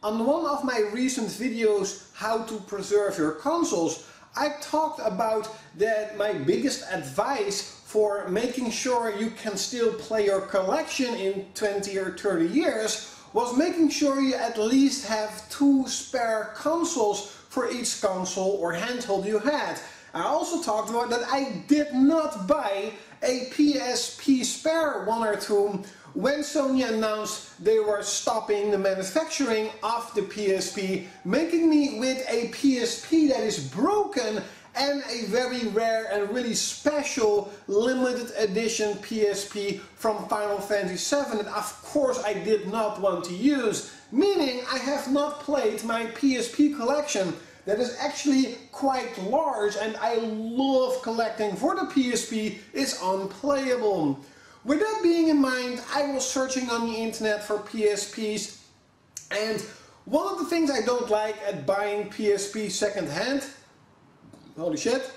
On one of my recent videos, How to Preserve Your Consoles, I talked about that my biggest advice for making sure you can still play your collection in 20 or 30 years was making sure you at least have 2 spare consoles for each console or handheld you had. I also talked about that I did not buy a PSP spare 1 or 2 when Sony announced they were stopping the manufacturing of the PSP, making me with a PSP that is broken and a very rare and really special limited edition PSP from Final Fantasy VII that of course I did not want to use, meaning I have not played my PSP collection that is actually quite large and I love collecting for the PSP. It's unplayable. With that being in mind, I was searching on the internet for PSPs, and one of the things I don't like at buying PSP second-hand, holy shit,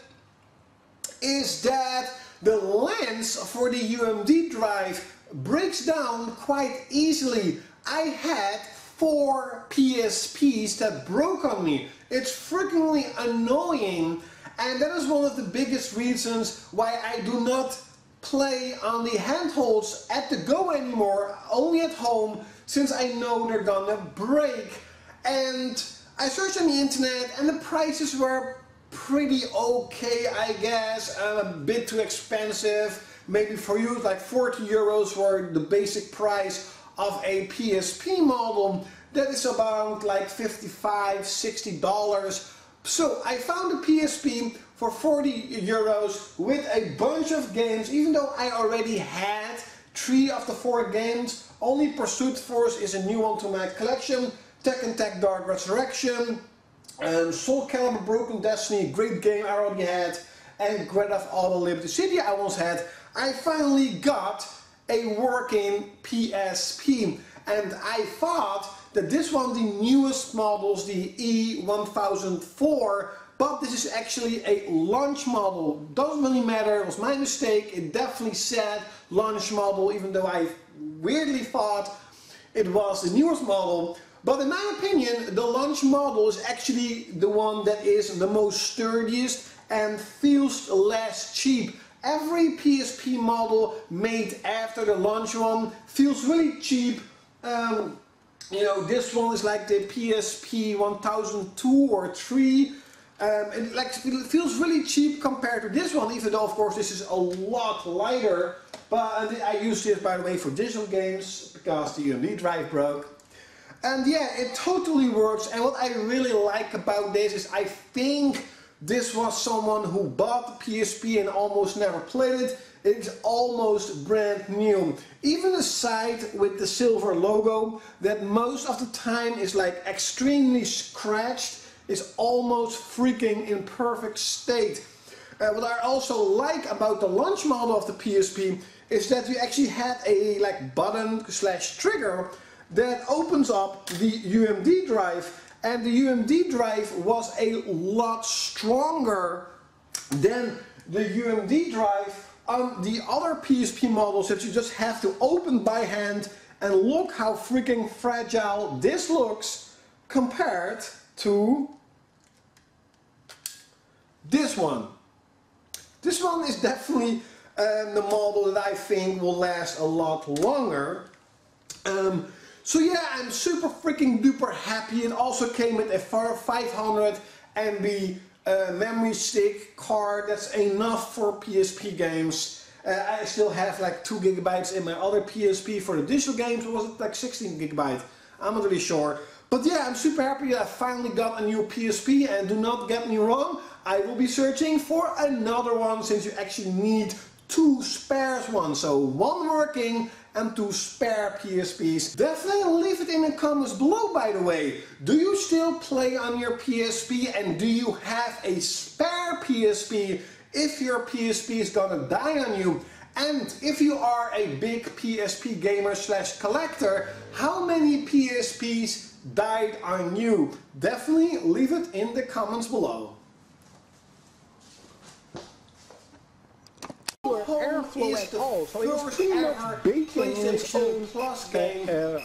is that the lens for the UMD drive breaks down quite easily. I had 4 PSPs that broke on me. It's freakingly annoying, and that is one of the biggest reasons why I do not play on the handholds at the go anymore, only at home, since I know they're gonna break. And I searched on the internet and the prices were pretty okay, I guess, a bit too expensive. Maybe for you like 40 euros for the basic price of a PSP model. That is about like $55–60. So I found a PSP for 40 euros with a bunch of games, even though I already had 3 of the 4 games. Only Pursuit Force is a new one to my collection, Tekken Tag Dark Resurrection, Soul Calibur Broken Destiny, great game I already had, and Grand Theft Auto Liberty City I once had. I finally got a working PSP, and I thought that this one, the newest models, the E1004, but this is actually a launch model. Doesn't really matter, it was my mistake. It definitely said launch model, even though I weirdly thought it was the newest model. But in my opinion, the launch model is actually the one that is the most sturdiest and feels less cheap. Every PSP model made after the launch one feels really cheap. You know, this one is like the PSP 1002 or 3. And it feels really cheap compared to this one, even though of course this is a lot lighter. But I use this, by the way, for digital games because the UMD drive broke. And yeah, it totally works. And what I really like about this is I think this was someone who bought the PSP and almost never played it. It's almost brand new. Even the side with the silver logo that most of the time is like extremely scratched is almost freaking in perfect state. What I also like about the launch model of the PSP is that you actually had a like button/trigger that opens up the UMD drive, and the UMD drive was a lot stronger than the UMD drive on the other PSP models that you just have to open by hand. And look how freaking fragile this looks compared to this one. This one is definitely the model that I think will last a lot longer. So yeah, I'm super freaking duper happy. It also came with a 500 MB memory stick card. That's enough for PSP games. I still have like 2 GB in my other PSP for the digital games. Or was it like 16 GB? I'm not really sure. But yeah, I'm super happy that I finally got a new PSP, and do not get me wrong, I will be searching for another one since you actually need 2 spare ones. So 1 working and 2 spare PSPs. Definitely leave it in the comments below, by the way. Do you still play on your PSP, and do you have a spare PSP if your PSP is gonna die on you? And if you are a big PSP gamer/collector, how many PSPs died on you? Definitely leave it in the comments below. Airflow at all, so it was too much baking in its own plus game.